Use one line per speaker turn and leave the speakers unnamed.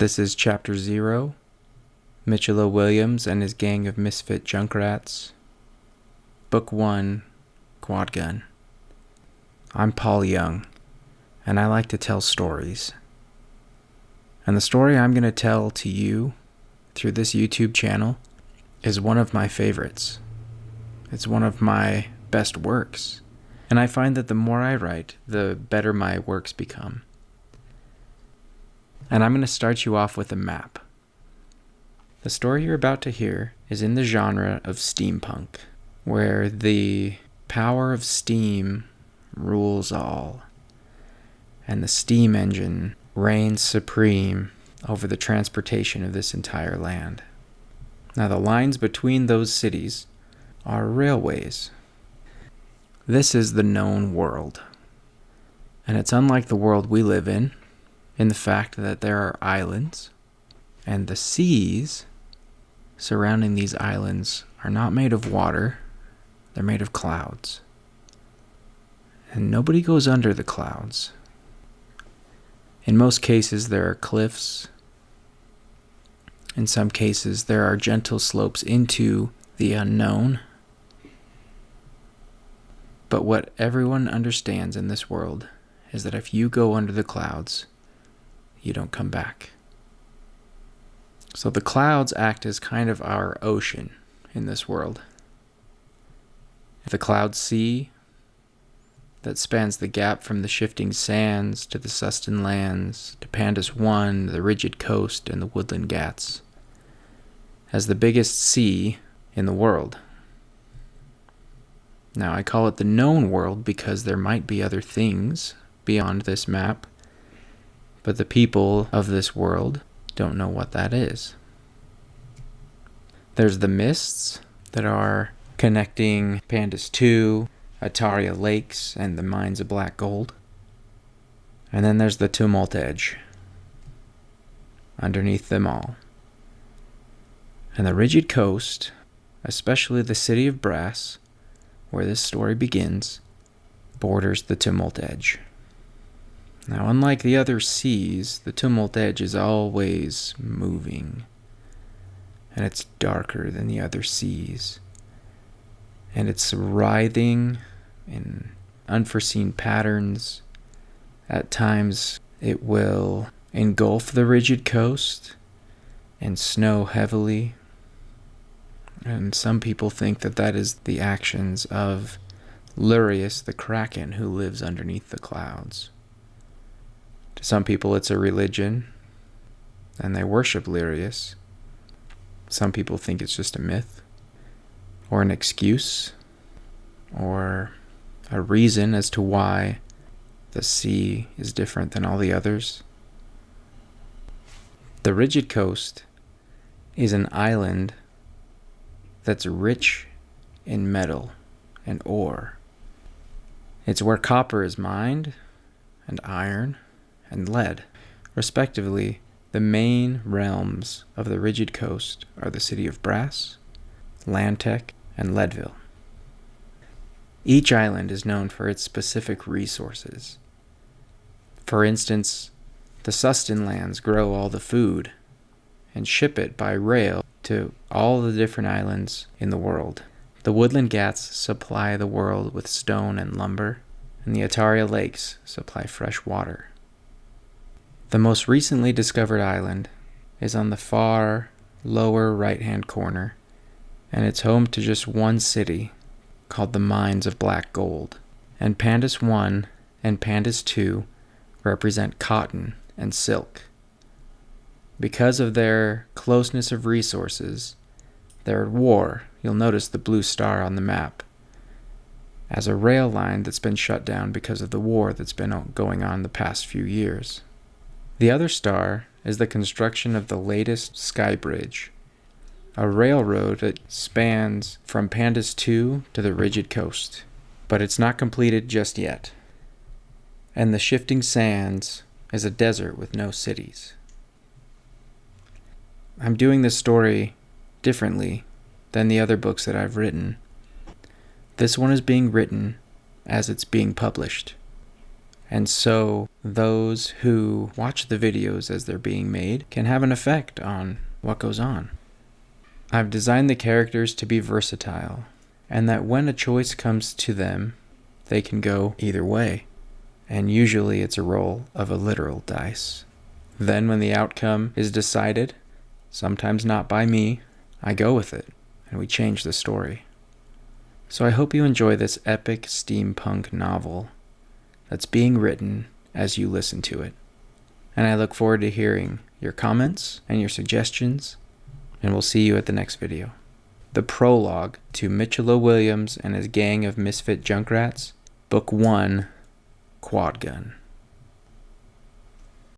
This is Chapter 0, Mitchell O. Williams and his gang of misfit junkrats. Book 1, Quadgun. I'm Paul Young, and I like to tell stories. And the story I'm going to tell to you through this YouTube channel is one of my favorites. It's one of my best works. And I find that the more I write, the better my works become. And I'm going to start you off with a map. The story you're about to hear is in the genre of steampunk, where the power of steam rules all, and the steam engine reigns supreme over the transportation of this entire land. Now, the lines between those cities are railways. This is the known world, and it's unlike the world we live in the fact that there are islands, and the seas surrounding these islands are not made of water, they're made of clouds. And nobody goes under the clouds. In most cases, there are cliffs. In some cases, there are gentle slopes into the unknown. But what everyone understands in this world is that if you go under the clouds, you don't come back. So the clouds act as kind of our ocean in this world. The cloud sea that spans the gap from the shifting sands to the Sustan lands, to Pandas One, the rigid coast, and the woodland ghats, as the biggest sea in the world. Now, I call it the known world because there might be other things beyond this map, but the people of this world don't know what that is. There's the mists that are connecting Pandas 2, Ataria Lakes, and the mines of black gold. And then there's the tumult edge underneath them all. And the rigid coast, especially the city of Brass, where this story begins, borders the tumult edge. Now, unlike the other seas, the tumult edge is always moving, and it's darker than the other seas, and it's writhing in unforeseen patterns. At times, it will engulf the rigid coast and snow heavily, and some people think that that is the actions of Lurius the Kraken, who lives underneath the clouds. To some people, it's a religion, and they worship Lurius. Some people think it's just a myth, or an excuse, or a reason as to why the sea is different than all the others. The rigid coast is an island that's rich in metal and ore. It's where copper is mined, and iron, and lead. Respectively, the main realms of the rigid coast are the city of Brass, Lantec, and Leadville. Each island is known for its specific resources. For instance, the Sustan lands grow all the food and ship it by rail to all the different islands in the world. The woodland ghats supply the world with stone and lumber, and the Ataria Lakes supply fresh water. The most recently discovered island is on the far lower right-hand corner, and it's home to just one city called the Mines of Black Gold. And Pandas 1 and Pandas 2 represent cotton and silk. Because of their closeness of resources, they're at war. You'll notice the blue star on the map as a rail line that's been shut down because of the war that's been going on the past few years. The other star is the construction of the latest sky bridge, a railroad that spans from Pandas 2 to the rigid coast, but it's not completed just yet. And the shifting sands is a desert with no cities. I'm doing this story differently than the other books that I've written. This one is being written as it's being published, And so those who watch the videos as they're being made can have an effect on what goes on. I've designed the characters to be versatile, and that when a choice comes to them, they can go either way. And usually it's a roll of a literal dice. Then when the outcome is decided, sometimes not by me, I go with it, and we change the story. So I hope you enjoy this epic steampunk novel that's being written as you listen to it. And I look forward to hearing your comments and your suggestions, and we'll see you at the next video. The prologue to Mitchell Williams and his gang of misfit junkrats, Book 1, Quadgun.